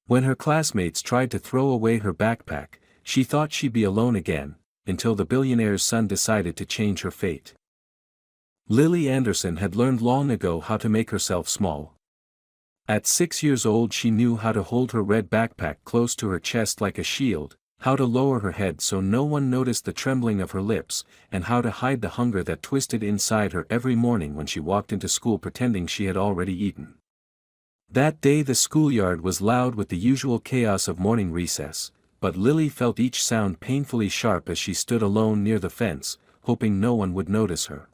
When her classmates tried to throw away her backpack, she thought she'd be alone again, until the billionaire's son decided to change her fate. Lily Anderson had learned long ago how to make herself small. At 6 years old she knew how to hold her red backpack close to her chest like a shield, how to lower her head so no one noticed the trembling of her lips, and how to hide the hunger that twisted inside her every morning when she walked into school pretending she had already eaten. That day the schoolyard was loud with the usual chaos of morning recess, but Lily felt each sound painfully sharp as she stood alone near the fence, hoping no one would notice her.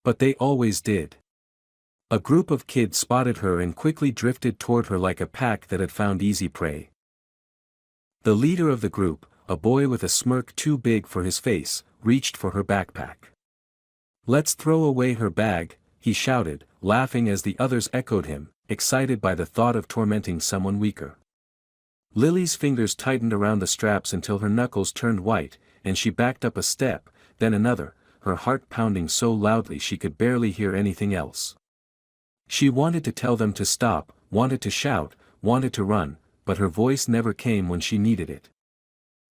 But they always did. A group of kids spotted her and quickly drifted toward her like a pack that had found easy prey. The leader of the group, a boy with a smirk too big for his face, reached for her backpack. "Let's throw away her bag," he shouted, laughing as the others echoed him, excited by the thought of tormenting someone weaker. Lily's fingers tightened around the straps until her knuckles turned white, and she backed up a step, then another, her heart pounding so loudly she could barely hear anything else. She wanted to tell them to stop, wanted to shout, wanted to run, but her voice never came when she needed it.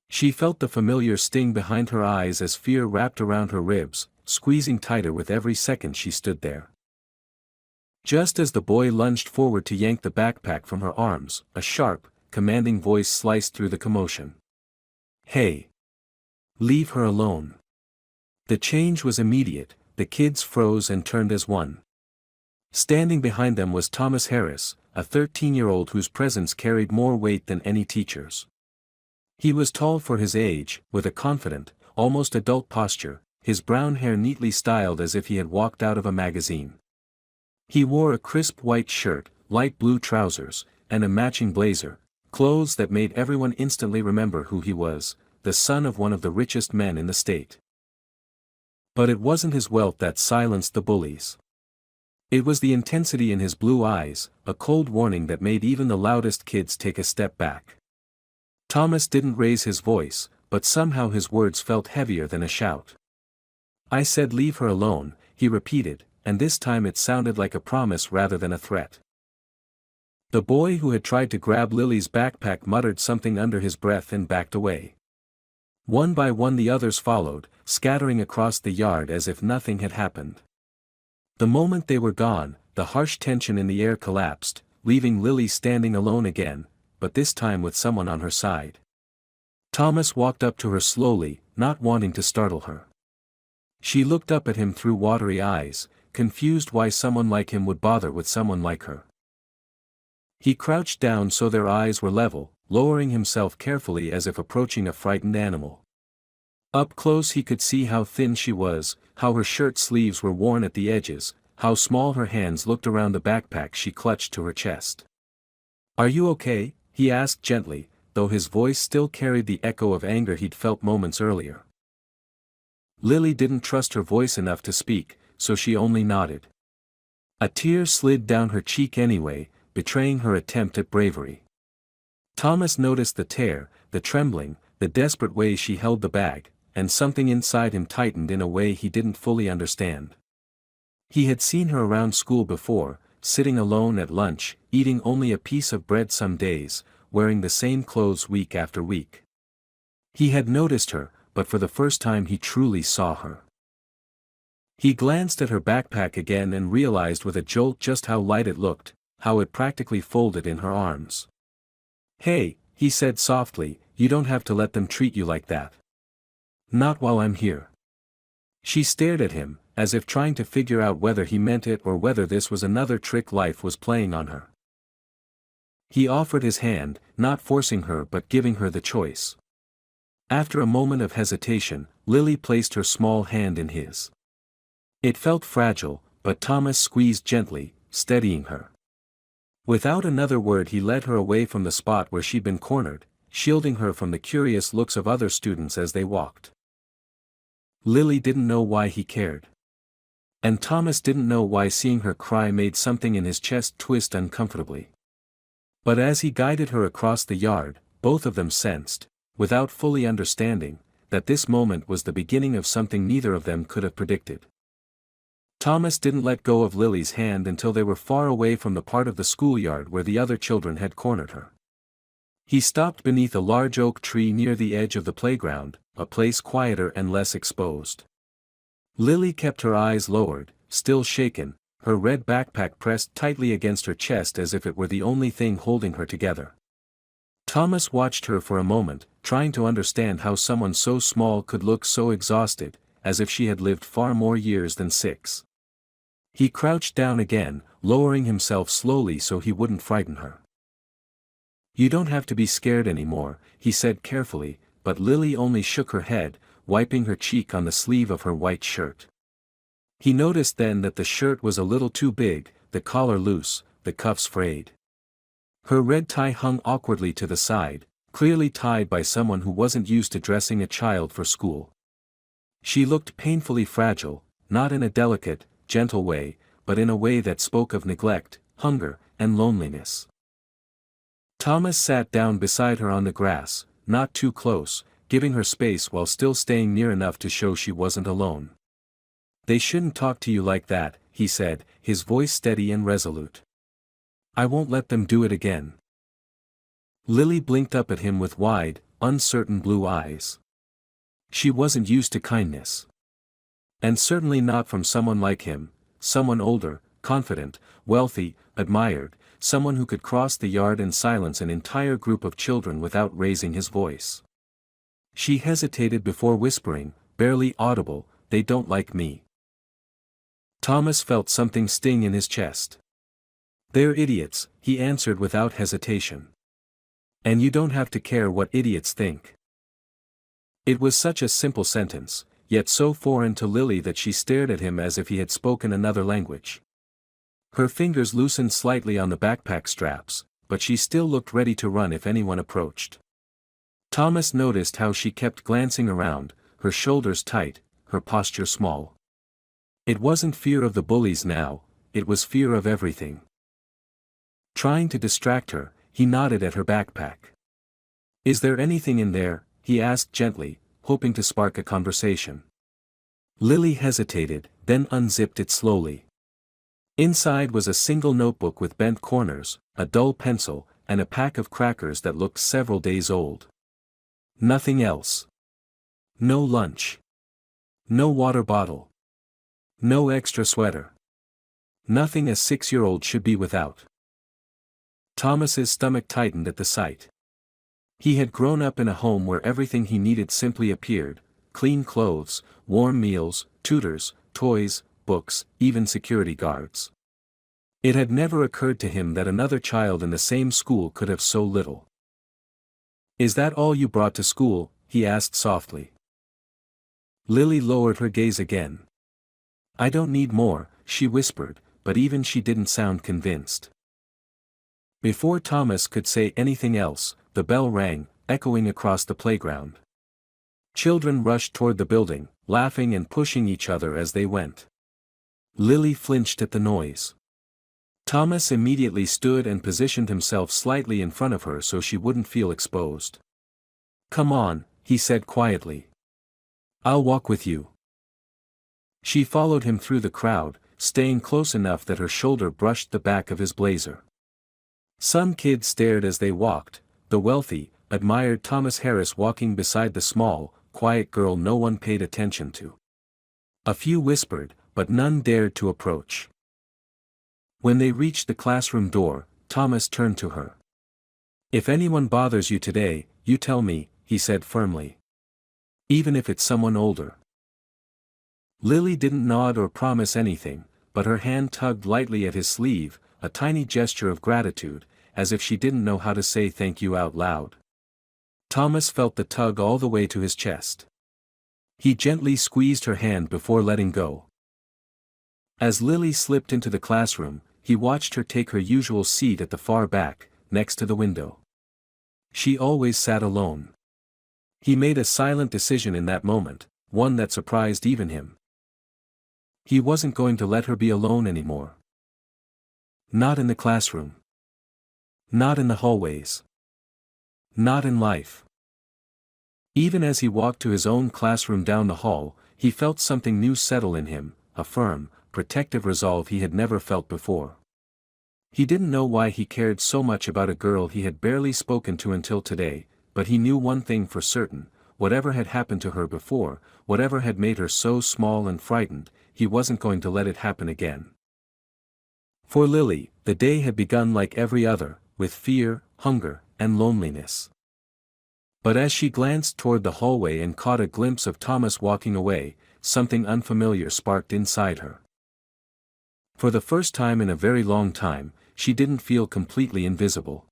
She felt the familiar sting behind her eyes as fear wrapped around her ribs, squeezing tighter with every second she stood there. Just as the boy lunged forward to yank the backpack from her arms, a sharp, commanding voice sliced through the commotion. "Hey! Leave her alone." The change was immediate, the kids froze and turned as one. Standing behind them was Thomas Harris, a 13-year-old whose presence carried more weight than any teacher's. He was tall for his age, with a confident, almost adult posture, his brown hair neatly styled as if he had walked out of a magazine. He wore a crisp white shirt, light blue trousers, and a matching blazer, clothes that made everyone instantly remember who he was, the son of one of the richest men in the state. But it wasn't his wealth that silenced the bullies. It was the intensity in his blue eyes, a cold warning that made even the loudest kids take a step back. Thomas didn't raise his voice, but somehow his words felt heavier than a shout. "I said leave her alone," he repeated, and this time it sounded like a promise rather than a threat. The boy who had tried to grab Lily's backpack muttered something under his breath and backed away. One by one the others followed, scattering across the yard as if nothing had happened. The moment they were gone, the harsh tension in the air collapsed, leaving Lily standing alone again, but this time with someone on her side. Thomas walked up to her slowly, not wanting to startle her. She looked up at him through watery eyes, confused why someone like him would bother with someone like her. He crouched down so their eyes were level, lowering himself carefully as if approaching a frightened animal. Up close he could see how thin she was, how her shirt sleeves were worn at the edges, how small her hands looked around the backpack she clutched to her chest. "Are you okay?" he asked gently, though his voice still carried the echo of anger he'd felt moments earlier. Lily didn't trust her voice enough to speak, so she only nodded. A tear slid down her cheek anyway, betraying her attempt at bravery. Thomas noticed the tear, the trembling, the desperate way she held the bag, and something inside him tightened in a way he didn't fully understand. He had seen her around school before, sitting alone at lunch, eating only a piece of bread some days, wearing the same clothes week after week. He had noticed her, but for the first time he truly saw her. He glanced at her backpack again and realized with a jolt just how light it looked, how it practically folded in her arms. "Hey," he said softly, "you don't have to let them treat you like that. Not while I'm here." She stared at him, as if trying to figure out whether he meant it or whether this was another trick life was playing on her. He offered his hand, not forcing her but giving her the choice. After a moment of hesitation, Lily placed her small hand in his. It felt fragile, but Thomas squeezed gently, steadying her. Without another word he led her away from the spot where she'd been cornered, shielding her from the curious looks of other students as they walked. Lily didn't know why he cared. And Thomas didn't know why seeing her cry made something in his chest twist uncomfortably. But as he guided her across the yard, both of them sensed, without fully understanding, that this moment was the beginning of something neither of them could have predicted. Thomas didn't let go of Lily's hand until they were far away from the part of the schoolyard where the other children had cornered her. He stopped beneath a large oak tree near the edge of the playground, a place quieter and less exposed. Lily kept her eyes lowered, still shaken, her red backpack pressed tightly against her chest as if it were the only thing holding her together. Thomas watched her for a moment, trying to understand how someone so small could look so exhausted, as if she had lived far more years than 6. He crouched down again, lowering himself slowly so he wouldn't frighten her. "You don't have to be scared anymore," he said carefully, but Lily only shook her head, wiping her cheek on the sleeve of her white shirt. He noticed then that the shirt was a little too big, the collar loose, the cuffs frayed. Her red tie hung awkwardly to the side, clearly tied by someone who wasn't used to dressing a child for school. She looked painfully fragile, not in a delicate, gentle way, but in a way that spoke of neglect, hunger, and loneliness. Thomas sat down beside her on the grass, not too close, giving her space while still staying near enough to show she wasn't alone. "They shouldn't talk to you like that," he said, his voice steady and resolute. "I won't let them do it again." Lily blinked up at him with wide, uncertain blue eyes. She wasn't used to kindness. And certainly not from someone like him, someone older, confident, wealthy, admired, someone who could cross the yard and silence an entire group of children without raising his voice. She hesitated before whispering, barely audible, "They don't like me." Thomas felt something sting in his chest. "They're idiots," he answered without hesitation. "And you don't have to care what idiots think." It was such a simple sentence, yet so foreign to Lily that she stared at him as if he had spoken another language. Her fingers loosened slightly on the backpack straps, but she still looked ready to run if anyone approached. Thomas noticed how she kept glancing around, her shoulders tight, her posture small. It wasn't fear of the bullies now, it was fear of everything. Trying to distract her, he nodded at her backpack. "Is there anything in there?" he asked gently, hoping to spark a conversation. Lily hesitated, then unzipped it slowly. Inside was a single notebook with bent corners, a dull pencil, and a pack of crackers that looked several days old. Nothing else. No lunch. No water bottle. No extra sweater. Nothing a 6-year-old should be without. Thomas's stomach tightened at the sight. He had grown up in a home where everything he needed simply appeared: clean clothes, warm meals, tutors, toys, books, even security guards. It had never occurred to him that another child in the same school could have so little. "Is that all you brought to school?" he asked softly. Lily lowered her gaze again. "I don't need more," she whispered, but even she didn't sound convinced. Before Thomas could say anything else, the bell rang, echoing across the playground. Children rushed toward the building, laughing and pushing each other as they went. Lily flinched at the noise. Thomas immediately stood and positioned himself slightly in front of her so she wouldn't feel exposed. "Come on," he said quietly. "I'll walk with you." She followed him through the crowd, staying close enough that her shoulder brushed the back of his blazer. Some kids stared as they walked. The wealthy, admired Thomas Harris walking beside the small, quiet girl no one paid attention to. A few whispered, but none dared to approach. When they reached the classroom door, Thomas turned to her. "If anyone bothers you today, you tell me," he said firmly. "Even if it's someone older." Lily didn't nod or promise anything, but her hand tugged lightly at his sleeve, a tiny gesture of gratitude, as if she didn't know how to say thank you out loud. Thomas felt the tug all the way to his chest. He gently squeezed her hand before letting go. As Lily slipped into the classroom, he watched her take her usual seat at the far back, next to the window. She always sat alone. He made a silent decision in that moment, one that surprised even him. He wasn't going to let her be alone anymore. Not in the classroom. Not in the hallways. Not in life. Even as he walked to his own classroom down the hall, he felt something new settle in him, a firm, protective resolve he had never felt before. He didn't know why he cared so much about a girl he had barely spoken to until today, but he knew one thing for certain: whatever had happened to her before, whatever had made her so small and frightened, he wasn't going to let it happen again. For Lily, the day had begun like every other, with fear, hunger, and loneliness. But as she glanced toward the hallway and caught a glimpse of Thomas walking away, something unfamiliar sparked inside her. For the first time in a very long time, she didn't feel completely invisible.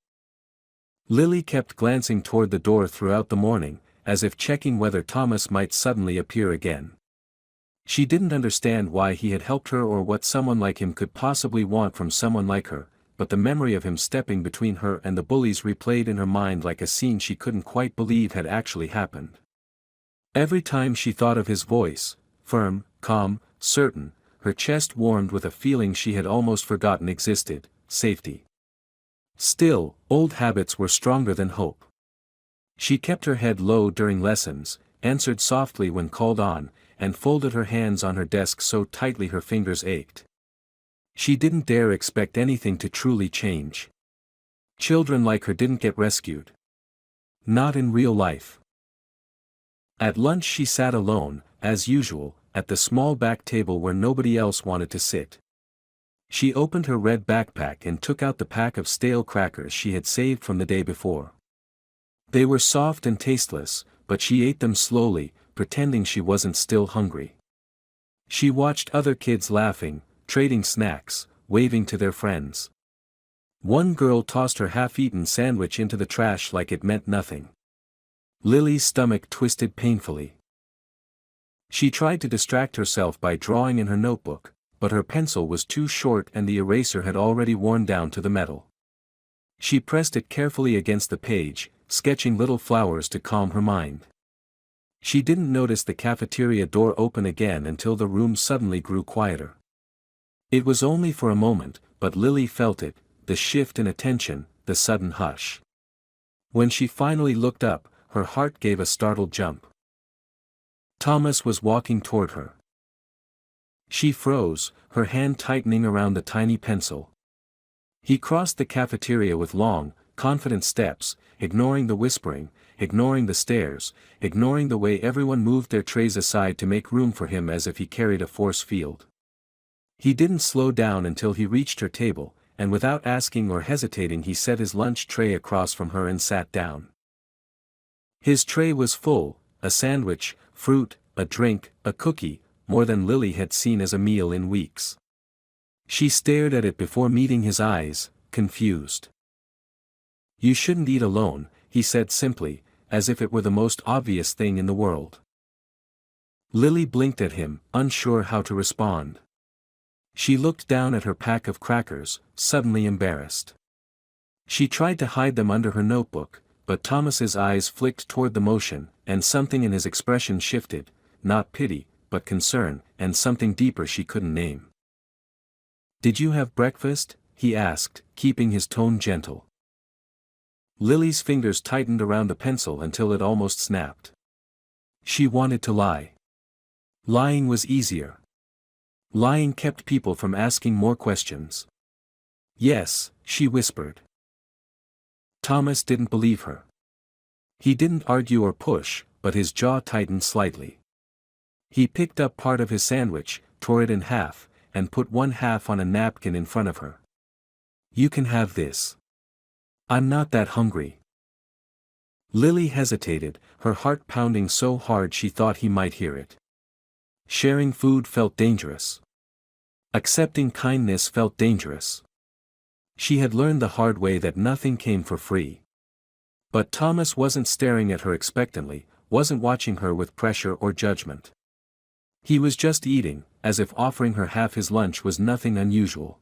Lily kept glancing toward the door throughout the morning, as if checking whether Thomas might suddenly appear again. She didn't understand why he had helped her or what someone like him could possibly want from someone like her, but the memory of him stepping between her and the bullies replayed in her mind like a scene she couldn't quite believe had actually happened. Every time she thought of his voice, firm, calm, certain, her chest warmed with a feeling she had almost forgotten existed: safety. Still, old habits were stronger than hope. She kept her head low during lessons, answered softly when called on, and folded her hands on her desk so tightly her fingers ached. She didn't dare expect anything to truly change. Children like her didn't get rescued. Not in real life. At lunch she sat alone, as usual, at the small back table where nobody else wanted to sit. She opened her red backpack and took out the pack of stale crackers she had saved from the day before. They were soft and tasteless, but she ate them slowly, pretending she wasn't still hungry. She watched other kids laughing, trading snacks, waving to their friends. One girl tossed her half-eaten sandwich into the trash like it meant nothing. Lily's stomach twisted painfully. She tried to distract herself by drawing in her notebook, but her pencil was too short and the eraser had already worn down to the metal. She pressed it carefully against the page, sketching little flowers to calm her mind. She didn't notice the cafeteria door open again until the room suddenly grew quieter. It was only for a moment, but Lily felt it, the shift in attention, the sudden hush. When she finally looked up, her heart gave a startled jump. Thomas was walking toward her. She froze, her hand tightening around the tiny pencil. He crossed the cafeteria with long, confident steps, ignoring the whispering, ignoring the stares, ignoring the way everyone moved their trays aside to make room for him as if he carried a force field. He didn't slow down until he reached her table, and without asking or hesitating he set his lunch tray across from her and sat down. His tray was full: a sandwich, fruit, a drink, a cookie, more than Lily had seen as a meal in weeks. She stared at it before meeting his eyes, confused. "You shouldn't eat alone," he said simply, as if it were the most obvious thing in the world. Lily blinked at him, unsure how to respond. She looked down at her pack of crackers, suddenly embarrassed. She tried to hide them under her notebook, but Thomas's eyes flicked toward the motion, and something in his expression shifted, not pity, but concern, and something deeper she couldn't name. "Did you have breakfast?" he asked, keeping his tone gentle. Lily's fingers tightened around the pencil until it almost snapped. She wanted to lie. Lying was easier. Lying kept people from asking more questions. "Yes," she whispered. Thomas didn't believe her. He didn't argue or push, but his jaw tightened slightly. He picked up part of his sandwich, tore it in half, and put one half on a napkin in front of her. "You can have this. I'm not that hungry." Lily hesitated, her heart pounding so hard she thought he might hear it. Sharing food felt dangerous. Accepting kindness felt dangerous. She had learned the hard way that nothing came for free. But Thomas wasn't staring at her expectantly, wasn't watching her with pressure or judgment. He was just eating, as if offering her half his lunch was nothing unusual.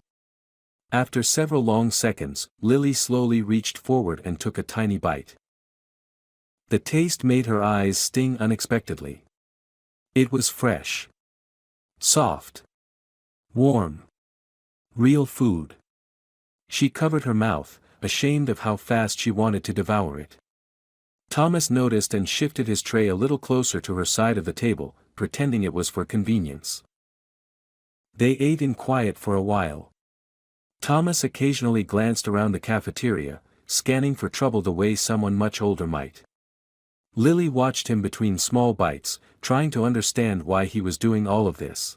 After several long seconds, Lily slowly reached forward and took a tiny bite. The taste made her eyes sting unexpectedly. It was fresh. Soft. Warm. Real food. She covered her mouth, ashamed of how fast she wanted to devour it. Thomas noticed and shifted his tray a little closer to her side of the table, pretending it was for convenience. They ate in quiet for a while. Thomas occasionally glanced around the cafeteria, scanning for trouble the way someone much older might. Lily watched him between small bites, trying to understand why he was doing all of this.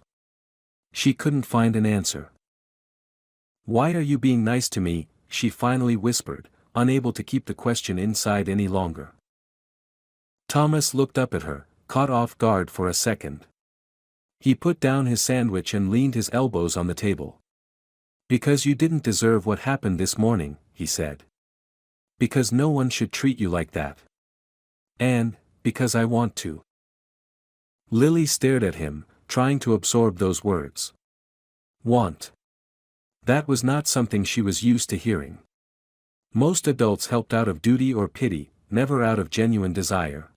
She couldn't find an answer. "Why are you being nice to me?" she finally whispered, unable to keep the question inside any longer. Thomas looked up at her, caught off guard for a second. He put down his sandwich and leaned his elbows on the table. "Because you didn't deserve what happened this morning," he said. "Because no one should treat you like that. And, because I want to." Lily stared at him, trying to absorb those words. Want. That was not something she was used to hearing. Most adults helped out of duty or pity, never out of genuine desire.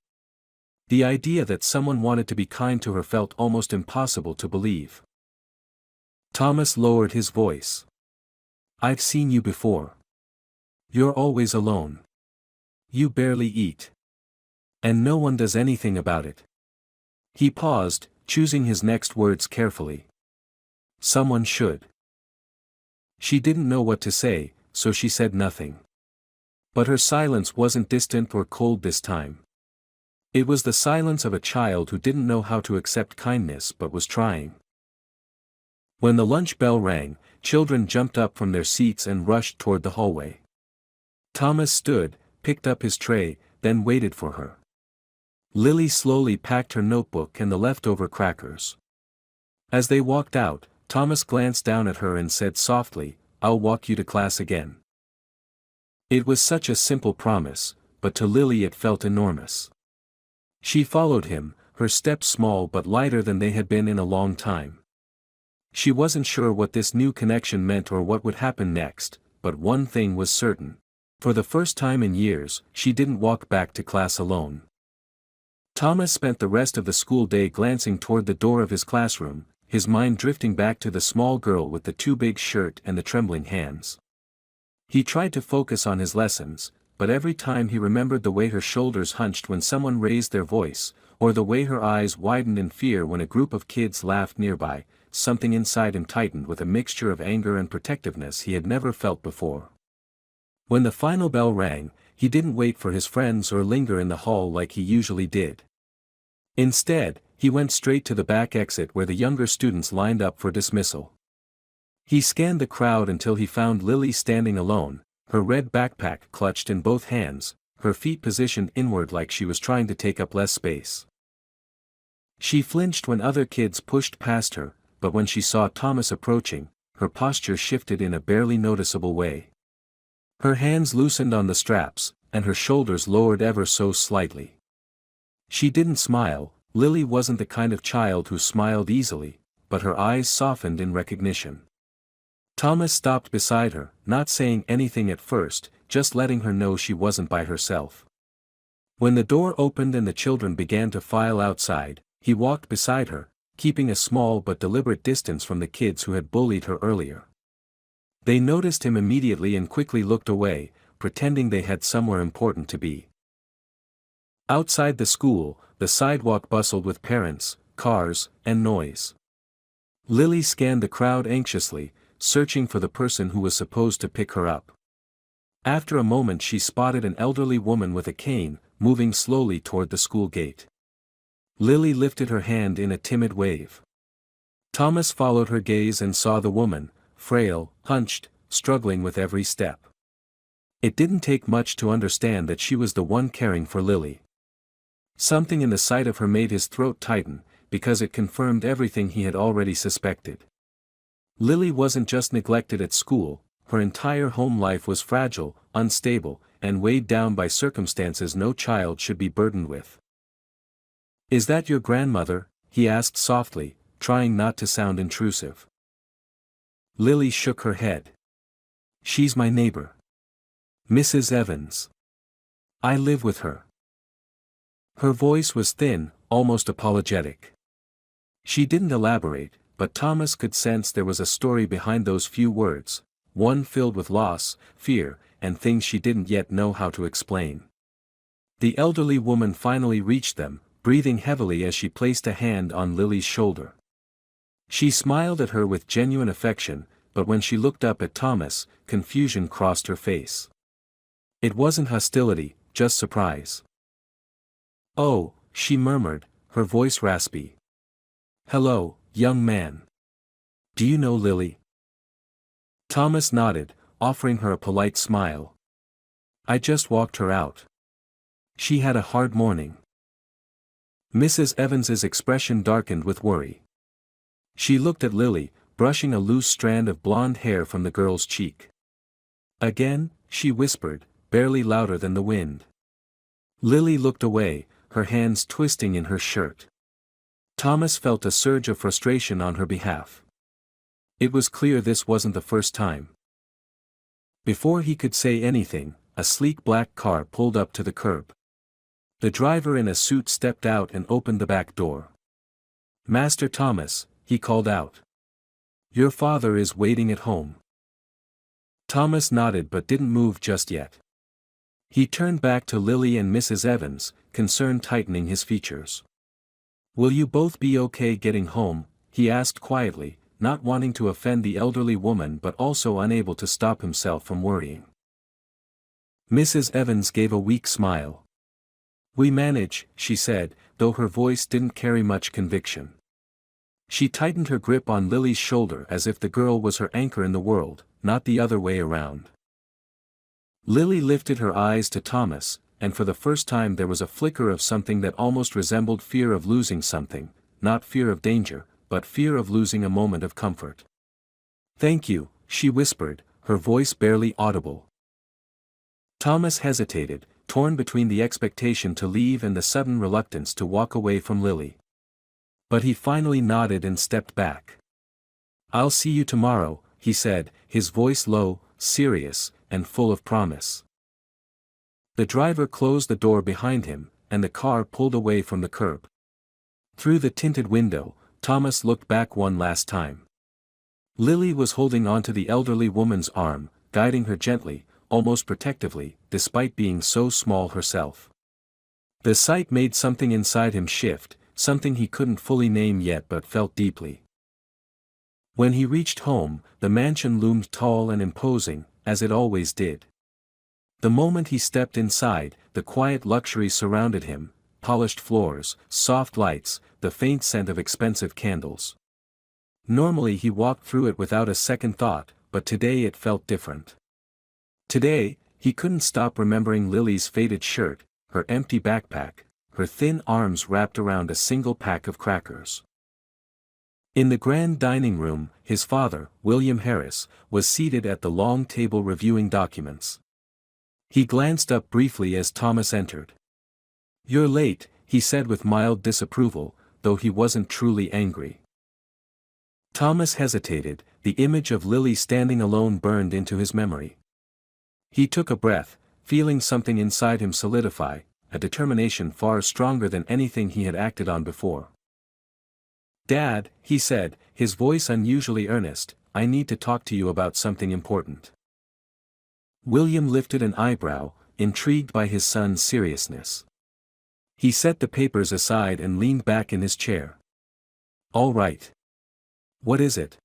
The idea that someone wanted to be kind to her felt almost impossible to believe. Thomas lowered his voice. "I've seen you before. You're always alone. You barely eat. And no one does anything about it." He paused, choosing his next words carefully. "Someone should." She didn't know what to say, so she said nothing. But her silence wasn't distant or cold this time. It was the silence of a child who didn't know how to accept kindness but was trying. When the lunch bell rang, children jumped up from their seats and rushed toward the hallway. Thomas stood, picked up his tray, then waited for her. Lily slowly packed her notebook and the leftover crackers. As they walked out, Thomas glanced down at her and said softly, "I'll walk you to class again." It was such a simple promise, but to Lily it felt enormous. She followed him, her steps small but lighter than they had been in a long time. She wasn't sure what this new connection meant or what would happen next, but one thing was certain. For the first time in years, she didn't walk back to class alone. Thomas spent the rest of the school day glancing toward the door of his classroom, his mind drifting back to the small girl with the too big shirt and the trembling hands. He tried to focus on his lessons, but every time he remembered the way her shoulders hunched when someone raised their voice, or the way her eyes widened in fear when a group of kids laughed nearby, something inside him tightened with a mixture of anger and protectiveness he had never felt before. When the final bell rang, he didn't wait for his friends or linger in the hall like he usually did. Instead, he went straight to the back exit where the younger students lined up for dismissal. He scanned the crowd until he found Lily standing alone, her red backpack clutched in both hands, her feet positioned inward like she was trying to take up less space. She flinched when other kids pushed past her, but when she saw Thomas approaching, her posture shifted in a barely noticeable way. Her hands loosened on the straps, and her shoulders lowered ever so slightly. She didn't smile. Lily wasn't the kind of child who smiled easily, but her eyes softened in recognition. Thomas stopped beside her, not saying anything at first, just letting her know she wasn't by herself. When the door opened and the children began to file outside, he walked beside her, keeping a small but deliberate distance from the kids who had bullied her earlier. They noticed him immediately and quickly looked away, pretending they had somewhere important to be. Outside the school, the sidewalk bustled with parents, cars, and noise. Lily scanned the crowd anxiously, searching for the person who was supposed to pick her up. After a moment she spotted an elderly woman with a cane, moving slowly toward the school gate. Lily lifted her hand in a timid wave. Thomas followed her gaze and saw the woman, frail, hunched, struggling with every step. It didn't take much to understand that she was the one caring for Lily. Something in the sight of her made his throat tighten, because it confirmed everything he had already suspected. Lily wasn't just neglected at school, her entire home life was fragile, unstable, and weighed down by circumstances no child should be burdened with. "Is that your grandmother?" he asked softly, trying not to sound intrusive. Lily shook her head. "She's my neighbor. Mrs. Evans. I live with her." Her voice was thin, almost apologetic. She didn't elaborate, but Thomas could sense there was a story behind those few words, one filled with loss, fear, and things she didn't yet know how to explain. The elderly woman finally reached them, breathing heavily as she placed a hand on Lily's shoulder. She smiled at her with genuine affection, but when she looked up at Thomas, confusion crossed her face. It wasn't hostility, just surprise. "Oh," she murmured, her voice raspy. "Hello, young man. Do you know Lily?" Thomas nodded, offering her a polite smile. "I just walked her out. She had a hard morning." Mrs. Evans's expression darkened with worry. She looked at Lily, brushing a loose strand of blonde hair from the girl's cheek. "Again?" she whispered, barely louder than the wind. Lily looked away, her hands twisting in her shirt. Thomas felt a surge of frustration on her behalf. It was clear this wasn't the first time. Before he could say anything, a sleek black car pulled up to the curb. The driver in a suit stepped out and opened the back door. "Master Thomas," he called out. "Your father is waiting at home." Thomas nodded but didn't move just yet. He turned back to Lily and Mrs. Evans, concern tightening his features. "Will you both be okay getting home?" he asked quietly, not wanting to offend the elderly woman but also unable to stop himself from worrying. Mrs. Evans gave a weak smile. "We manage," she said, though her voice didn't carry much conviction. She tightened her grip on Lily's shoulder as if the girl was her anchor in the world, not the other way around. Lily lifted her eyes to Thomas, and for the first time there was a flicker of something that almost resembled fear of losing something, not fear of danger, but fear of losing a moment of comfort. "Thank you," she whispered, her voice barely audible. Thomas hesitated, torn between the expectation to leave and the sudden reluctance to walk away from Lily. But he finally nodded and stepped back. "I'll see you tomorrow," he said, his voice low, serious, and full of promise. The driver closed the door behind him, and the car pulled away from the curb. Through the tinted window, Thomas looked back one last time. Lily was holding onto the elderly woman's arm, guiding her gently, almost protectively, despite being so small herself. The sight made something inside him shift, something he couldn't fully name yet but felt deeply. When he reached home, the mansion loomed tall and imposing, as it always did. The moment he stepped inside, the quiet luxury surrounded him: polished floors, soft lights, the faint scent of expensive candles. Normally he walked through it without a second thought, but today it felt different. Today, he couldn't stop remembering Lily's faded shirt, her empty backpack, her thin arms wrapped around a single pack of crackers. In the grand dining room, his father, William Harris, was seated at the long table reviewing documents. He glanced up briefly as Thomas entered. "You're late," he said with mild disapproval, though he wasn't truly angry. Thomas hesitated, the image of Lily standing alone burned into his memory. He took a breath, feeling something inside him solidify, a determination far stronger than anything he had acted on before. "Dad," he said, his voice unusually earnest, "I need to talk to you about something important." William lifted an eyebrow, intrigued by his son's seriousness. He set the papers aside and leaned back in his chair. "All right. What is it?"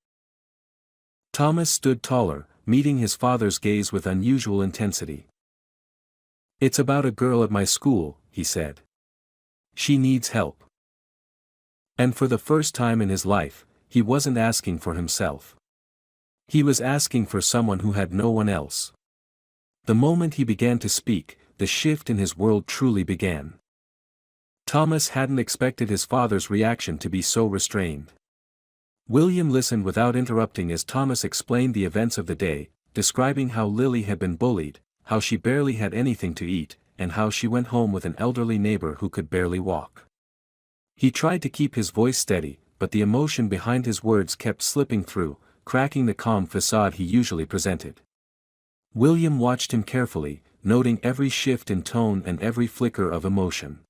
Thomas stood taller, meeting his father's gaze with unusual intensity. "It's about a girl at my school," he said. "She needs help." And for the first time in his life, he wasn't asking for himself. He was asking for someone who had no one else. The moment he began to speak, the shift in his world truly began. Thomas hadn't expected his father's reaction to be so restrained. William listened without interrupting as Thomas explained the events of the day, describing how Lily had been bullied, how she barely had anything to eat, and how she went home with an elderly neighbor who could barely walk. He tried to keep his voice steady, but the emotion behind his words kept slipping through, cracking the calm facade he usually presented. William watched him carefully, noting every shift in tone and every flicker of emotion.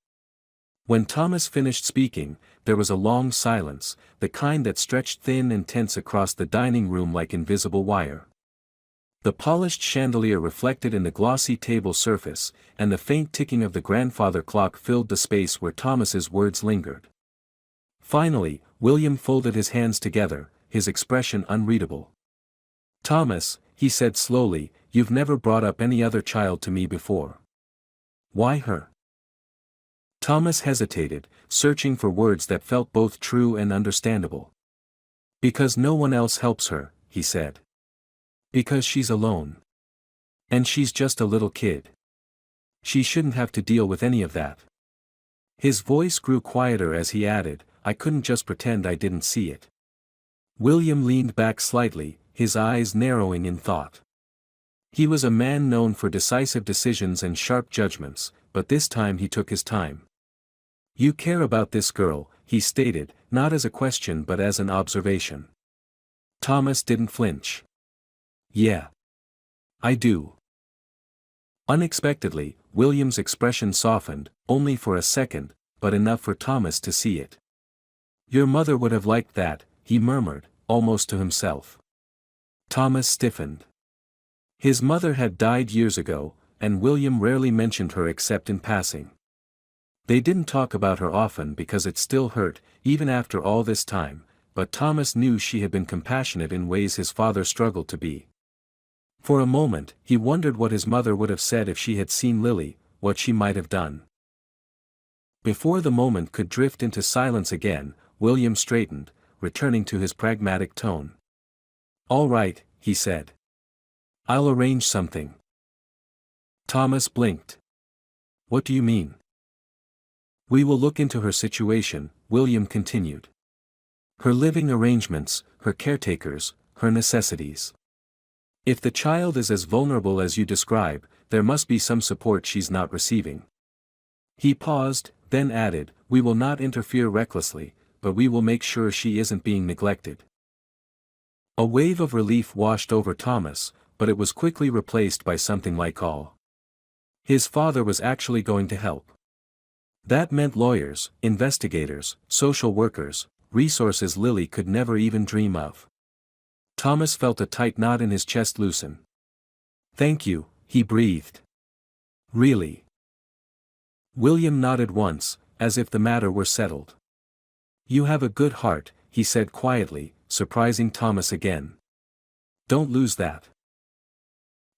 When Thomas finished speaking, there was a long silence, the kind that stretched thin and tense across the dining room like invisible wire. The polished chandelier reflected in the glossy table surface, and the faint ticking of the grandfather clock filled the space where Thomas's words lingered. Finally, William folded his hands together, his expression unreadable. Thomas, he said slowly, you've never brought up any other child to me before. Why her? Thomas hesitated, searching for words that felt both true and understandable. Because no one else helps her, he said. Because she's alone. And she's just a little kid. She shouldn't have to deal with any of that. His voice grew quieter as he added, I couldn't just pretend I didn't see it. William leaned back slightly, his eyes narrowing in thought. He was a man known for decisive decisions and sharp judgments, but this time he took his time. You care about this girl, he stated, not as a question but as an observation. Thomas didn't flinch. Yeah. I do. Unexpectedly, William's expression softened, only for a second, but enough for Thomas to see it. Your mother would have liked that, he murmured, almost to himself. Thomas stiffened. His mother had died years ago, and William rarely mentioned her except in passing. They didn't talk about her often because it still hurt, even after all this time, but Thomas knew she had been compassionate in ways his father struggled to be. For a moment, he wondered what his mother would have said if she had seen Lily, what she might have done. Before the moment could drift into silence again, William straightened, returning to his pragmatic tone. All right, he said. I'll arrange something. Thomas blinked. What do you mean? We will look into her situation, William continued. Her living arrangements, her caretakers, her necessities. If the child is as vulnerable as you describe, there must be some support she's not receiving. He paused, then added, we will not interfere recklessly, but we will make sure she isn't being neglected. A wave of relief washed over Thomas, but it was quickly replaced by something like awe. His father was actually going to help. That meant lawyers, investigators, social workers, resources Lily could never even dream of. Thomas felt a tight knot in his chest loosen. Thank you, he breathed. Really? William nodded once, as if the matter were settled. You have a good heart, he said quietly, surprising Thomas again. Don't lose that.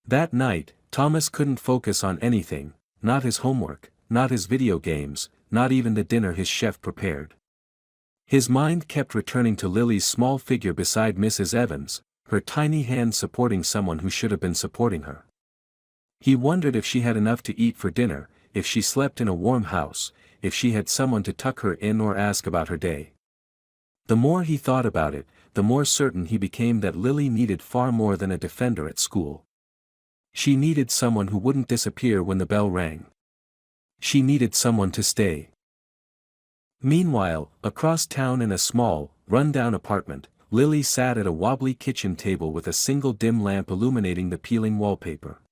That night, Thomas couldn't focus on anything, not his homework, not his video games, not even the dinner his chef prepared. His mind kept returning to Lily's small figure beside Mrs. Evans, her tiny hand supporting someone who should have been supporting her. He wondered if she had enough to eat for dinner, if she slept in a warm house, if she had someone to tuck her in or ask about her day. The more he thought about it, the more certain he became that Lily needed far more than a defender at school. She needed someone who wouldn't disappear when the bell rang. She needed someone to stay. Meanwhile, across town in a small, run-down apartment, Lily sat at a wobbly kitchen table with a single dim lamp illuminating the peeling wallpaper.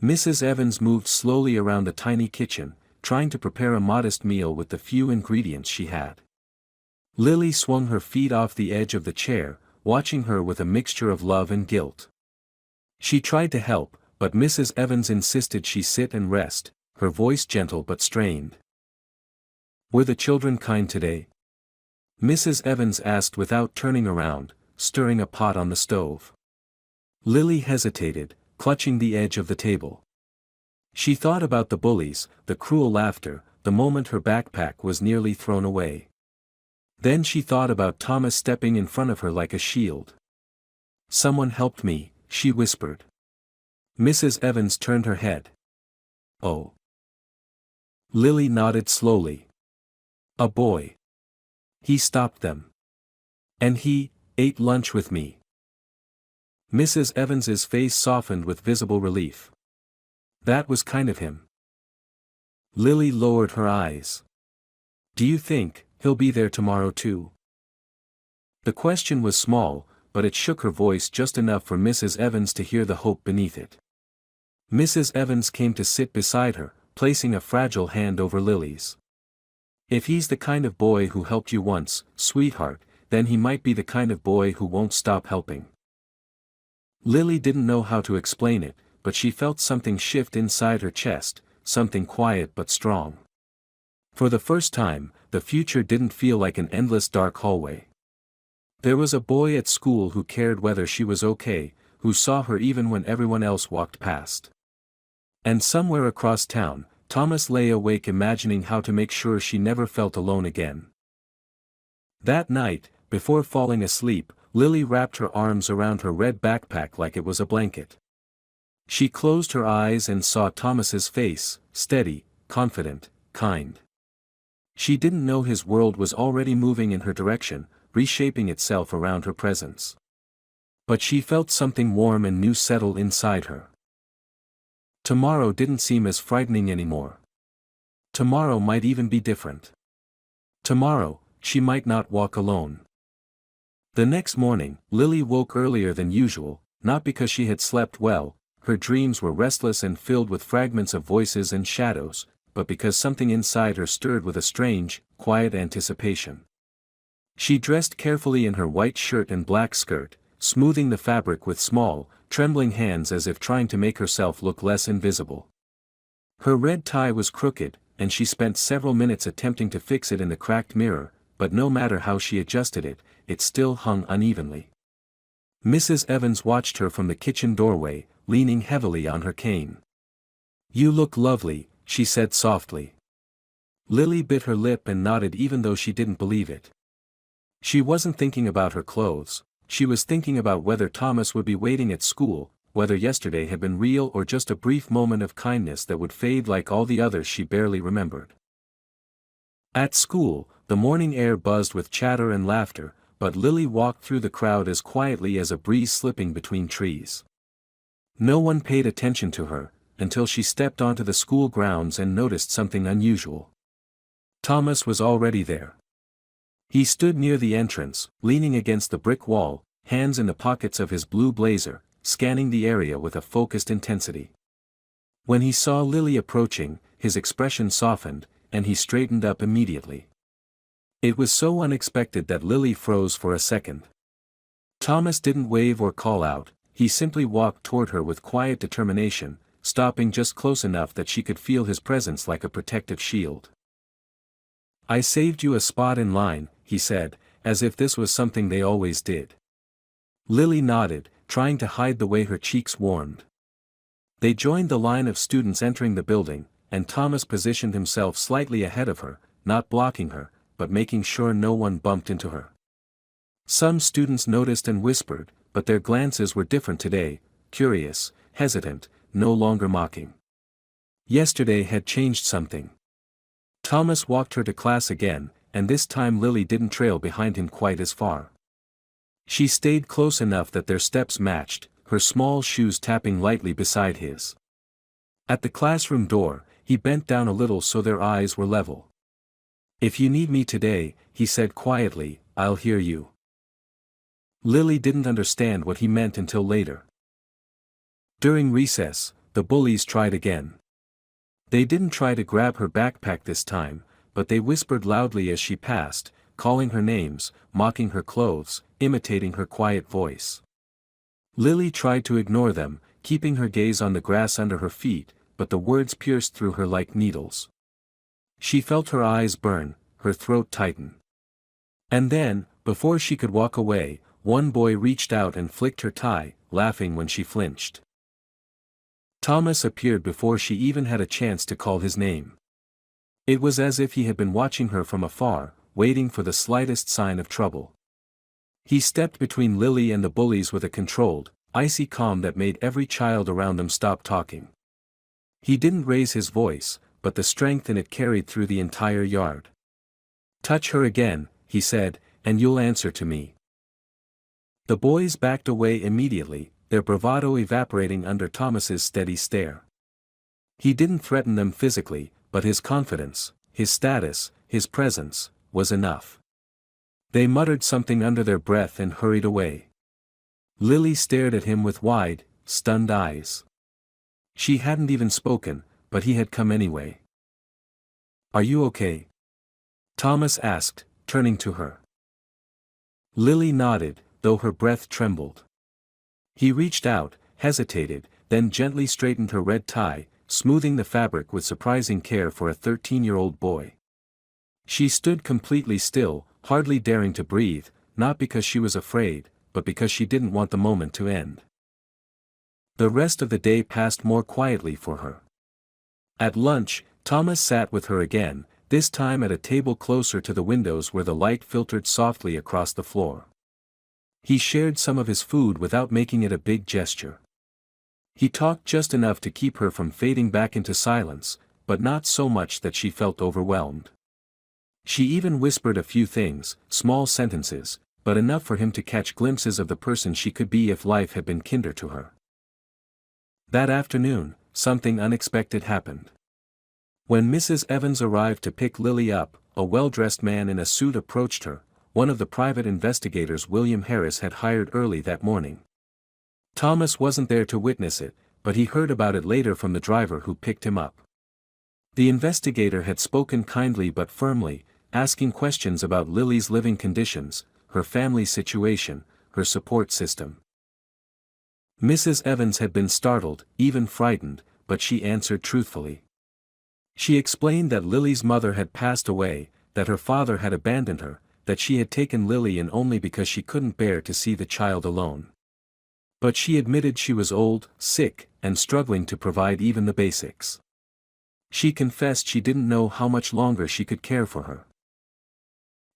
Mrs. Evans moved slowly around the tiny kitchen, trying to prepare a modest meal with the few ingredients she had. Lily swung her feet off the edge of the chair, watching her with a mixture of love and guilt. She tried to help, but Mrs. Evans insisted she sit and rest, her voice gentle but strained. Were the children kind today? Mrs. Evans asked without turning around, stirring a pot on the stove. Lily hesitated, clutching the edge of the table. She thought about the bullies, the cruel laughter, the moment her backpack was nearly thrown away. Then she thought about Thomas stepping in front of her like a shield. Someone helped me, she whispered. Mrs. Evans turned her head. Oh. Lily nodded slowly. A boy. He stopped them. And he ate lunch with me. Mrs. Evans's face softened with visible relief. That was kind of him. Lily lowered her eyes. Do you think he'll be there tomorrow too? The question was small, but it shook her voice just enough for Mrs. Evans to hear the hope beneath it. Mrs. Evans came to sit beside her, placing a fragile hand over Lily's. If he's the kind of boy who helped you once, sweetheart, then he might be the kind of boy who won't stop helping. Lily didn't know how to explain it, but she felt something shift inside her chest, something quiet but strong. For the first time, the future didn't feel like an endless dark hallway. There was a boy at school who cared whether she was okay, who saw her even when everyone else walked past. And somewhere across town, Thomas lay awake imagining how to make sure she never felt alone again. That night, before falling asleep, Lily wrapped her arms around her red backpack like it was a blanket. She closed her eyes and saw Thomas's face, steady, confident, kind. She didn't know his world was already moving in her direction, reshaping itself around her presence. But she felt something warm and new settle inside her. Tomorrow didn't seem as frightening anymore. Tomorrow might even be different. Tomorrow, she might not walk alone. The next morning, Lily woke earlier than usual, not because she had slept well, her dreams were restless and filled with fragments of voices and shadows, but because something inside her stirred with a strange, quiet anticipation. She dressed carefully in her white shirt and black skirt, smoothing the fabric with small, trembling hands as if trying to make herself look less invisible. Her red tie was crooked, and she spent several minutes attempting to fix it in the cracked mirror, but no matter how she adjusted it, it still hung unevenly. Mrs. Evans watched her from the kitchen doorway, leaning heavily on her cane. "You look lovely," she said softly. Lily bit her lip and nodded even though she didn't believe it. She wasn't thinking about her clothes, she was thinking about whether Thomas would be waiting at school, whether yesterday had been real or just a brief moment of kindness that would fade like all the others she barely remembered. At school, the morning air buzzed with chatter and laughter, but Lily walked through the crowd as quietly as a breeze slipping between trees. No one paid attention to her, until she stepped onto the school grounds and noticed something unusual. Thomas was already there. He stood near the entrance, leaning against the brick wall, hands in the pockets of his blue blazer, scanning the area with a focused intensity. When he saw Lily approaching, his expression softened, and he straightened up immediately. It was so unexpected that Lily froze for a second. Thomas didn't wave or call out, he simply walked toward her with quiet determination, stopping just close enough that she could feel his presence like a protective shield. "I saved you a spot in line," he said, as if this was something they always did. Lily nodded, trying to hide the way her cheeks warmed. They joined the line of students entering the building, and Thomas positioned himself slightly ahead of her, not blocking her, but making sure no one bumped into her. Some students noticed and whispered, but their glances were different today, curious, hesitant, no longer mocking. Yesterday had changed something. Thomas walked her to class again, and this time Lily didn't trail behind him quite as far. She stayed close enough that their steps matched, her small shoes tapping lightly beside his. At the classroom door, he bent down a little so their eyes were level. "If you need me today," he said quietly, "I'll hear you." Lily didn't understand what he meant until later. During recess, the bullies tried again. They didn't try to grab her backpack this time, but they whispered loudly as she passed, calling her names, mocking her clothes, imitating her quiet voice. Lily tried to ignore them, keeping her gaze on the grass under her feet, but the words pierced through her like needles. She felt her eyes burn, her throat tighten. And then, before she could walk away, one boy reached out and flicked her tie, laughing when she flinched. Thomas appeared before she even had a chance to call his name. It was as if he had been watching her from afar, waiting for the slightest sign of trouble. He stepped between Lily and the bullies with a controlled, icy calm that made every child around them stop talking. He didn't raise his voice, but the strength in it carried through the entire yard. "Touch her again," he said, "and you'll answer to me." The boys backed away immediately, their bravado evaporating under Thomas's steady stare. He didn't threaten them physically, but his confidence, his status, his presence, was enough. They muttered something under their breath and hurried away. Lily stared at him with wide, stunned eyes. She hadn't even spoken, but he had come anyway. "Are you okay?" Thomas asked, turning to her. Lily nodded, though her breath trembled. He reached out, hesitated, then gently straightened her red tie, smoothing the fabric with surprising care for a 13-year-old boy. She stood completely still, hardly daring to breathe, not because she was afraid, but because she didn't want the moment to end. The rest of the day passed more quietly for her. At lunch, Thomas sat with her again, this time at a table closer to the windows where the light filtered softly across the floor. He shared some of his food without making it a big gesture. He talked just enough to keep her from fading back into silence, but not so much that she felt overwhelmed. She even whispered a few things, small sentences, but enough for him to catch glimpses of the person she could be if life had been kinder to her. That afternoon, something unexpected happened. When Mrs. Evans arrived to pick Lily up, a well-dressed man in a suit approached her, one of the private investigators William Harris had hired early that morning. Thomas wasn't there to witness it, but he heard about it later from the driver who picked him up. The investigator had spoken kindly but firmly, asking questions about Lily's living conditions, her family situation, her support system. Mrs. Evans had been startled, even frightened, but she answered truthfully. She explained that Lily's mother had passed away, that her father had abandoned her, that she had taken Lily in only because she couldn't bear to see the child alone. But she admitted she was old, sick, and struggling to provide even the basics. She confessed she didn't know how much longer she could care for her.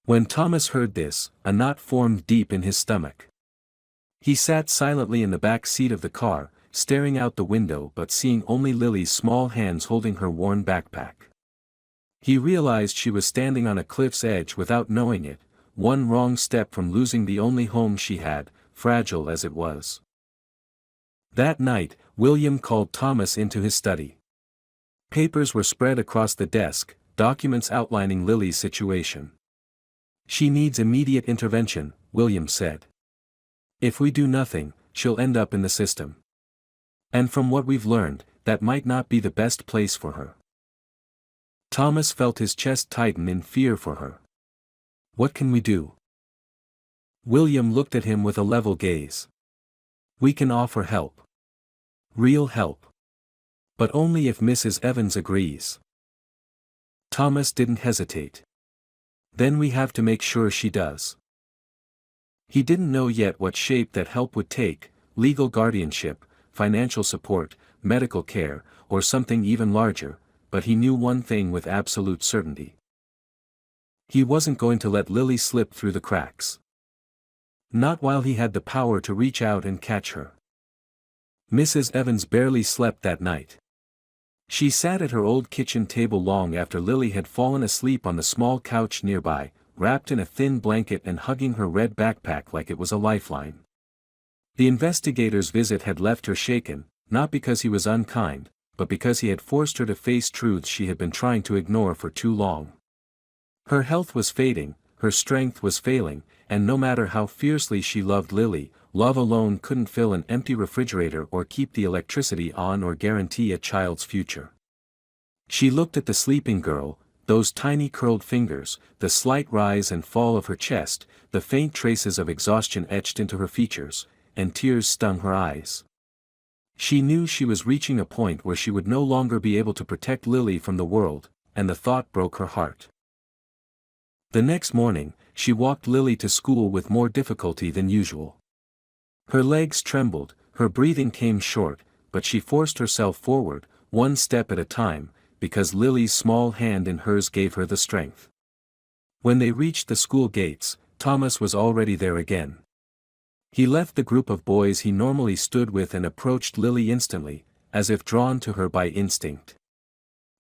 When Thomas heard this, a knot formed deep in his stomach. He sat silently in the back seat of the car, staring out the window but seeing only Lily's small hands holding her worn backpack. He realized she was standing on a cliff's edge without knowing it, one wrong step from losing the only home she had, fragile as it was. That night, William called Thomas into his study. Papers were spread across the desk, documents outlining Lily's situation. "She needs immediate intervention," William said. "If we do nothing, she'll end up in the system. And from what we've learned, that might not be the best place for her." Thomas felt his chest tighten in fear for her. "What can we do?" William looked at him with a level gaze. "We can offer help. Real help. But only if Mrs. Evans agrees." Thomas didn't hesitate. "Then we have to make sure she does." He didn't know yet what shape that help would take, legal guardianship, financial support, medical care, or something even larger, but he knew one thing with absolute certainty. He wasn't going to let Lily slip through the cracks. Not while he had the power to reach out and catch her. Mrs. Evans barely slept that night. She sat at her old kitchen table long after Lily had fallen asleep on the small couch nearby, wrapped in a thin blanket and hugging her red backpack like it was a lifeline. The investigator's visit had left her shaken, not because he was unkind, but because he had forced her to face truths she had been trying to ignore for too long. Her health was fading, her strength was failing, and no matter how fiercely she loved Lily, love alone couldn't fill an empty refrigerator or keep the electricity on or guarantee a child's future. She looked at the sleeping girl, those tiny curled fingers, the slight rise and fall of her chest, the faint traces of exhaustion etched into her features, and tears stung her eyes. She knew she was reaching a point where she would no longer be able to protect Lily from the world, and the thought broke her heart. The next morning, she walked Lily to school with more difficulty than usual. Her legs trembled, her breathing came short, but she forced herself forward, one step at a time, because Lily's small hand in hers gave her the strength. When they reached the school gates, Thomas was already there again. He left the group of boys he normally stood with and approached Lily instantly, as if drawn to her by instinct.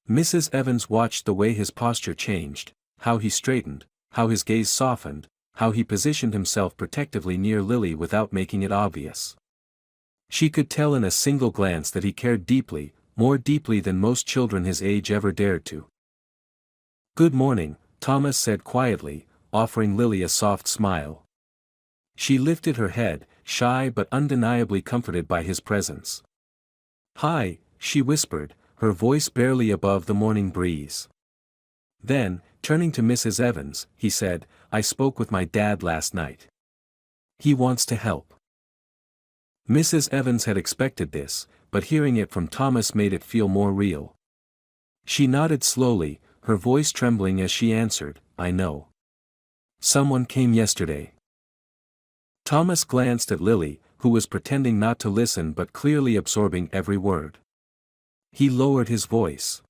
Mrs. Evans watched the way his posture changed, how he straightened, how his gaze softened, how he positioned himself protectively near Lily without making it obvious. She could tell in a single glance that he cared deeply, more deeply than most children his age ever dared to. "Good morning," Thomas said quietly, offering Lily a soft smile. She lifted her head, shy but undeniably comforted by his presence. "Hi," she whispered, her voice barely above the morning breeze. Then, turning to Mrs. Evans, he said, "I spoke with my dad last night. He wants to help." Mrs. Evans had expected this, but hearing it from Thomas made it feel more real. She nodded slowly, her voice trembling as she answered, "I know. Someone came yesterday." Thomas glanced at Lily, who was pretending not to listen but clearly absorbing every word. He lowered his voice.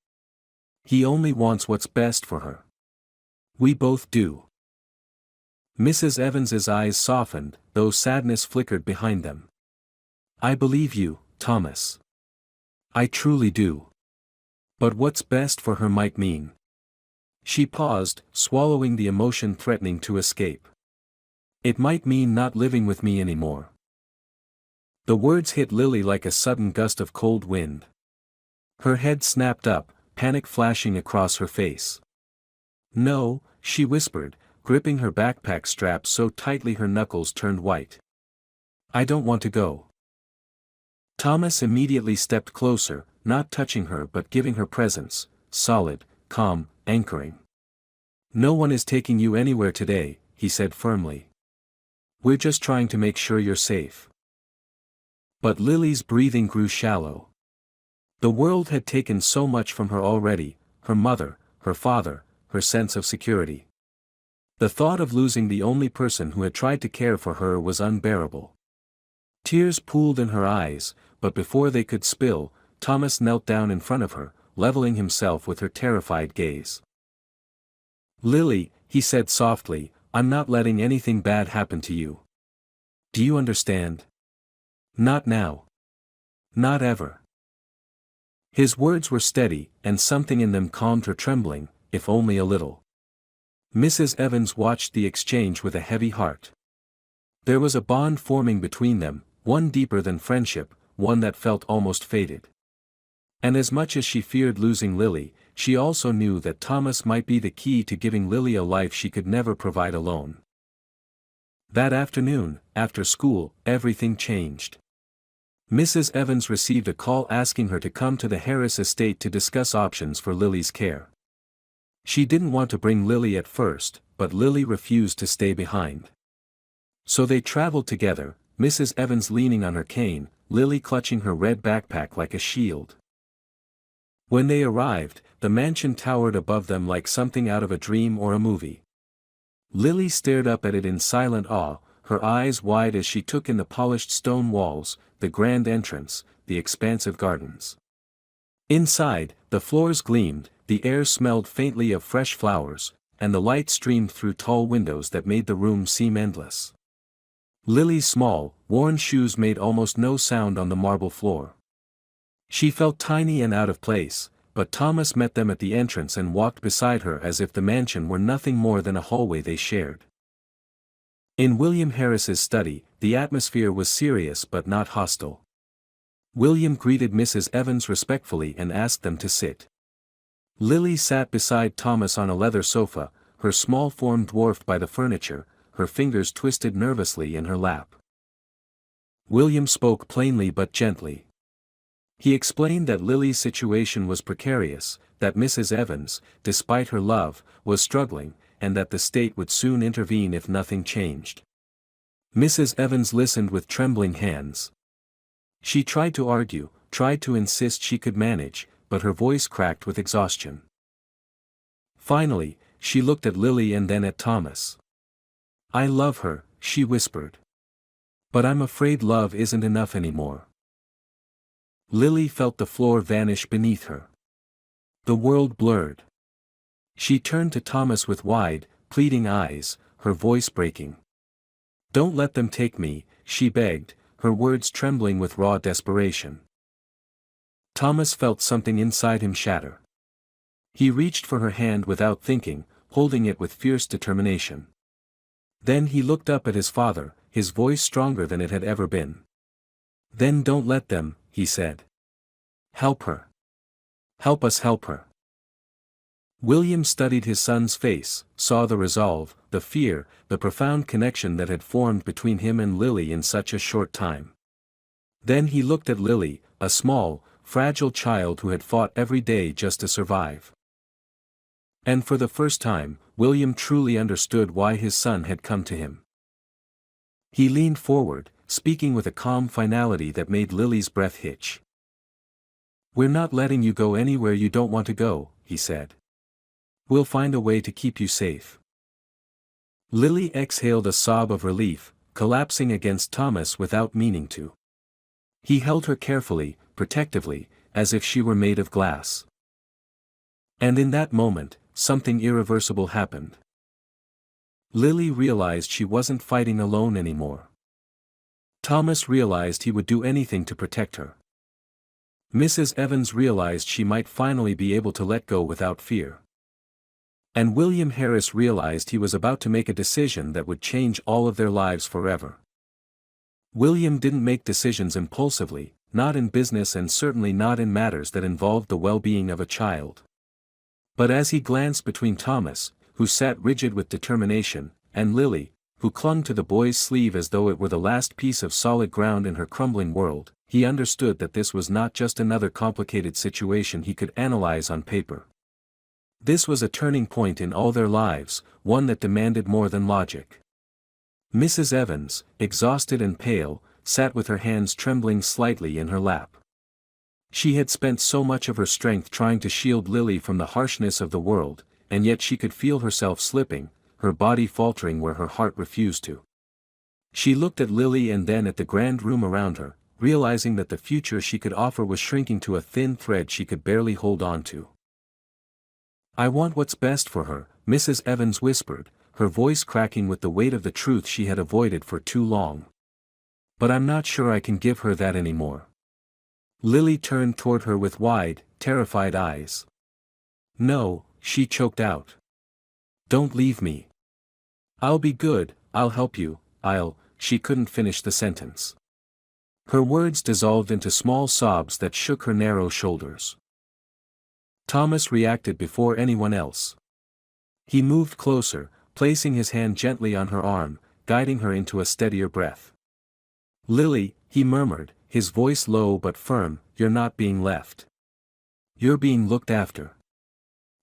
He only wants what's best for her. We both do. Mrs. Evans's eyes softened, though sadness flickered behind them. I believe you, Thomas. I truly do. But what's best for her might mean. She paused, swallowing the emotion threatening to escape. It might mean not living with me anymore. The words hit Lily like a sudden gust of cold wind. Her head snapped up, panic flashing across her face. No, she whispered, gripping her backpack strap so tightly her knuckles turned white. I don't want to go. Thomas immediately stepped closer, not touching her but giving her presence, solid, calm, anchoring. No one is taking you anywhere today, he said firmly. We're just trying to make sure you're safe. But Lily's breathing grew shallow. The world had taken so much from her already, her mother, her father, her sense of security. The thought of losing the only person who had tried to care for her was unbearable. Tears pooled in her eyes, but before they could spill, Thomas knelt down in front of her, leveling himself with her terrified gaze. Lily, he said softly, I'm not letting anything bad happen to you. Do you understand? Not now. Not ever. His words were steady, and something in them calmed her trembling, if only a little. Mrs. Evans watched the exchange with a heavy heart. There was a bond forming between them, one deeper than friendship, one that felt almost fated. And as much as she feared losing Lily, she also knew that Thomas might be the key to giving Lily a life she could never provide alone. That afternoon, after school, everything changed. Mrs. Evans received a call asking her to come to the Harris estate to discuss options for Lily's care. She didn't want to bring Lily at first, but Lily refused to stay behind. So they traveled together, Mrs. Evans leaning on her cane, Lily clutching her red backpack like a shield. When they arrived, the mansion towered above them like something out of a dream or a movie. Lily stared up at it in silent awe, her eyes wide as she took in the polished stone walls, the grand entrance, the expansive gardens. Inside, the floors gleamed, the air smelled faintly of fresh flowers, and the light streamed through tall windows that made the room seem endless. Lily's small, worn shoes made almost no sound on the marble floor. She felt tiny and out of place, but Thomas met them at the entrance and walked beside her as if the mansion were nothing more than a hallway they shared. In William Harris's study, the atmosphere was serious but not hostile. William greeted Mrs. Evans respectfully and asked them to sit. Lily sat beside Thomas on a leather sofa, her small form dwarfed by the furniture, her fingers twisted nervously in her lap. William spoke plainly but gently. He explained that Lily's situation was precarious, that Mrs. Evans, despite her love, was struggling, and that the state would soon intervene if nothing changed. Mrs. Evans listened with trembling hands. She tried to argue, tried to insist she could manage, but her voice cracked with exhaustion. Finally, she looked at Lily and then at Thomas. I love her, she whispered. But I'm afraid love isn't enough anymore. Lily felt the floor vanish beneath her. The world blurred. She turned to Thomas with wide, pleading eyes, her voice breaking. Don't let them take me, she begged, her words trembling with raw desperation. Thomas felt something inside him shatter. He reached for her hand without thinking, holding it with fierce determination. Then he looked up at his father, his voice stronger than it had ever been. Then don't let them, he said. Help her. Help us help her. William studied his son's face, saw the resolve, the fear, the profound connection that had formed between him and Lily in such a short time. Then he looked at Lily, a small, fragile child who had fought every day just to survive. And for the first time, William truly understood why his son had come to him. He leaned forward, speaking with a calm finality that made Lily's breath hitch. We're not letting you go anywhere you don't want to go, he said. We'll find a way to keep you safe. Lily exhaled a sob of relief, collapsing against Thomas without meaning to. He held her carefully, protectively, as if she were made of glass. And in that moment, something irreversible happened. Lily realized she wasn't fighting alone anymore. Thomas realized he would do anything to protect her. Mrs. Evans realized she might finally be able to let go without fear. And William Harris realized he was about to make a decision that would change all of their lives forever. William didn't make decisions impulsively, not in business and certainly not in matters that involved the well-being of a child. But as he glanced between Thomas, who sat rigid with determination, and Lily, who clung to the boy's sleeve as though it were the last piece of solid ground in her crumbling world, he understood that this was not just another complicated situation he could analyze on paper. This was a turning point in all their lives, one that demanded more than logic. Mrs. Evans, exhausted and pale, sat with her hands trembling slightly in her lap. She had spent so much of her strength trying to shield Lily from the harshness of the world, and yet she could feel herself slipping, her body faltering where her heart refused to. She looked at Lily and then at the grand room around her, realizing that the future she could offer was shrinking to a thin thread she could barely hold on to. "I want what's best for her," Mrs. Evans whispered, her voice cracking with the weight of the truth she had avoided for too long. "But I'm not sure I can give her that anymore." Lily turned toward her with wide, terrified eyes. "No," she choked out. "Don't leave me. I'll be good, I'll help you, she couldn't finish the sentence. Her words dissolved into small sobs that shook her narrow shoulders. Thomas reacted before anyone else. He moved closer, placing his hand gently on her arm, guiding her into a steadier breath. "Lily," he murmured, his voice low but firm, "you're not being left. You're being looked after.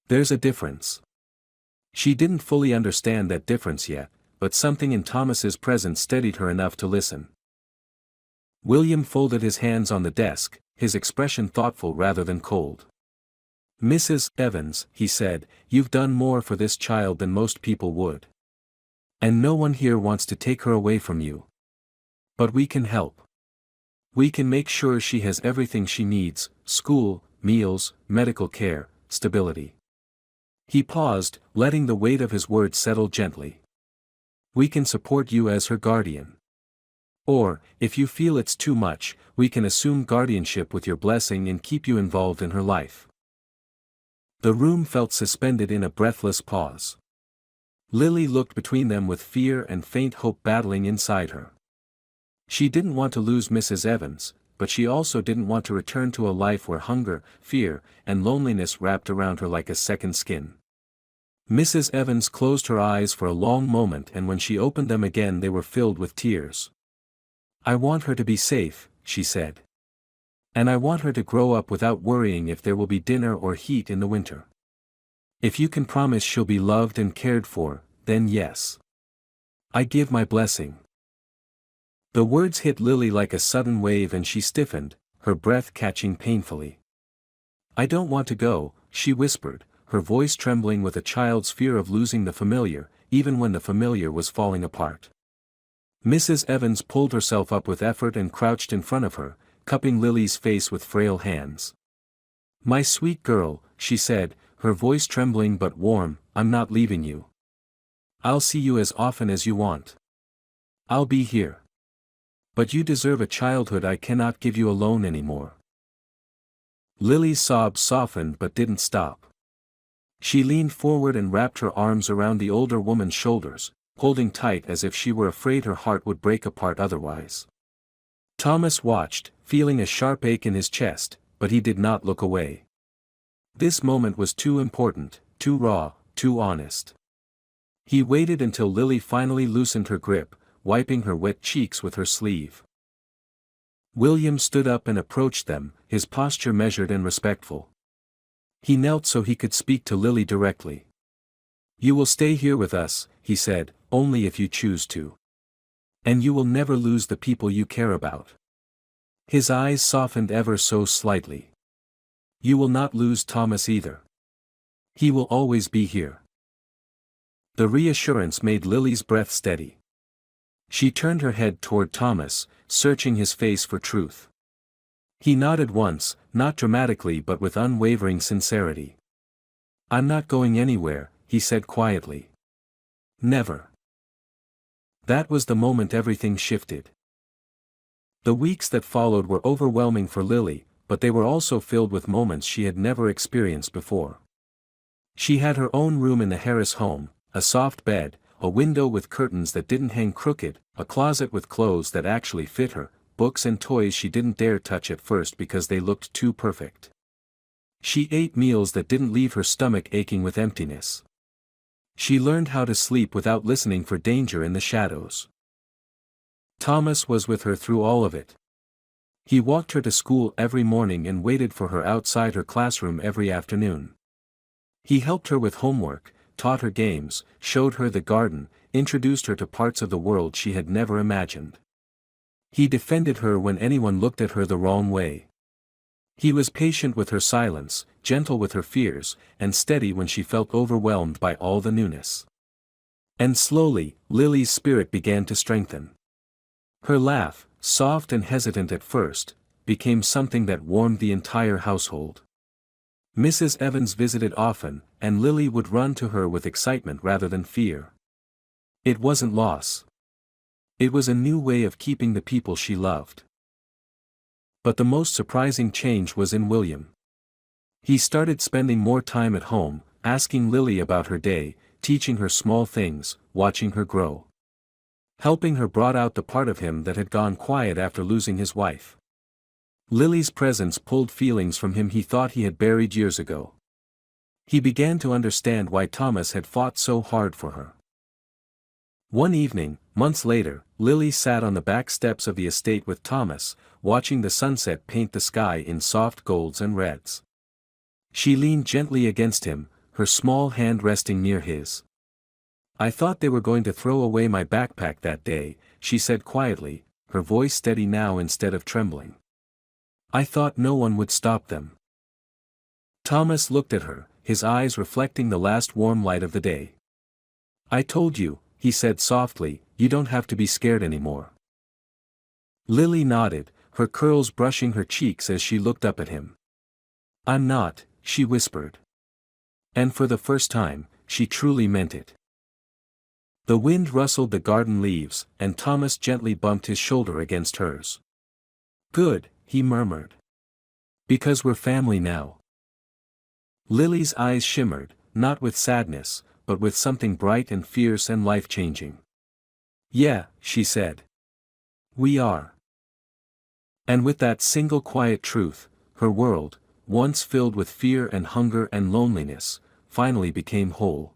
There's a difference." She didn't fully understand that difference yet, but something in Thomas's presence steadied her enough to listen. William folded his hands on the desk, his expression thoughtful rather than cold. "Mrs. Evans," he said, "you've done more for this child than most people would. And no one here wants to take her away from you. But we can help. We can make sure she has everything she needs: school, meals, medical care, stability." He paused, letting the weight of his words settle gently. "We can support you as her guardian. Or, if you feel it's too much, we can assume guardianship with your blessing and keep you involved in her life." The room felt suspended in a breathless pause. Lily looked between them with fear and faint hope battling inside her. She didn't want to lose Mrs. Evans, but she also didn't want to return to a life where hunger, fear, and loneliness wrapped around her like a second skin. Mrs. Evans closed her eyes for a long moment, and when she opened them again they were filled with tears. "I want her to be safe," she said. "And I want her to grow up without worrying if there will be dinner or heat in the winter. If you can promise she'll be loved and cared for, then yes. I give my blessing." The words hit Lily like a sudden wave and she stiffened, her breath catching painfully. "I don't want to go," she whispered, her voice trembling with a child's fear of losing the familiar, even when the familiar was falling apart. Mrs. Evans pulled herself up with effort and crouched in front of her, cupping Lily's face with frail hands. "My sweet girl," she said, her voice trembling but warm, "I'm not leaving you. I'll see you as often as you want. I'll be here. But you deserve a childhood I cannot give you alone anymore." Lily's sobs softened but didn't stop. She leaned forward and wrapped her arms around the older woman's shoulders, holding tight as if she were afraid her heart would break apart otherwise. Thomas watched, feeling a sharp ache in his chest, but he did not look away. This moment was too important, too raw, too honest. He waited until Lily finally loosened her grip, wiping her wet cheeks with her sleeve. William stood up and approached them, his posture measured and respectful. He knelt so he could speak to Lily directly. "You will stay here with us," he said, "only if you choose to. And you will never lose the people you care about." His eyes softened ever so slightly. "You will not lose Thomas either. He will always be here." The reassurance made Lily's breath steady. She turned her head toward Thomas, searching his face for truth. He nodded once, not dramatically but with unwavering sincerity. "I'm not going anywhere," he said quietly. "Never." That was the moment everything shifted. The weeks that followed were overwhelming for Lily, but they were also filled with moments she had never experienced before. She had her own room in the Harris home, a soft bed, a window with curtains that didn't hang crooked, a closet with clothes that actually fit her, books and toys she didn't dare touch at first because they looked too perfect. She ate meals that didn't leave her stomach aching with emptiness. She learned how to sleep without listening for danger in the shadows. Thomas was with her through all of it. He walked her to school every morning and waited for her outside her classroom every afternoon. He helped her with homework, taught her games, showed her the garden, introduced her to parts of the world she had never imagined. He defended her when anyone looked at her the wrong way. He was patient with her silence, gentle with her fears, and steady when she felt overwhelmed by all the newness. And slowly, Lily's spirit began to strengthen. Her laugh, soft and hesitant at first, became something that warmed the entire household. Mrs. Evans visited often, and Lily would run to her with excitement rather than fear. It wasn't loss. It was a new way of keeping the people she loved. But the most surprising change was in William. He started spending more time at home, asking Lily about her day, teaching her small things, watching her grow. Helping her brought out the part of him that had gone quiet after losing his wife. Lily's presence pulled feelings from him he thought he had buried years ago. He began to understand why Thomas had fought so hard for her. One evening, months later, Lily sat on the back steps of the estate with Thomas, watching the sunset paint the sky in soft golds and reds. She leaned gently against him, her small hand resting near his. "I thought they were going to throw away my backpack that day," she said quietly, her voice steady now instead of trembling. "I thought no one would stop them." Thomas looked at her, his eyes reflecting the last warm light of the day. "I told you," he said softly, "you don't have to be scared anymore." Lily nodded, her curls brushing her cheeks as she looked up at him. "I'm not," she whispered. And for the first time, she truly meant it. The wind rustled the garden leaves, and Thomas gently bumped his shoulder against hers. "Good," he murmured. "Because we're family now." Lily's eyes shimmered, not with sadness, but with something bright and fierce and life-changing. "Yeah," she said. "We are." And with that single quiet truth, her world, once filled with fear and hunger and loneliness, finally became whole.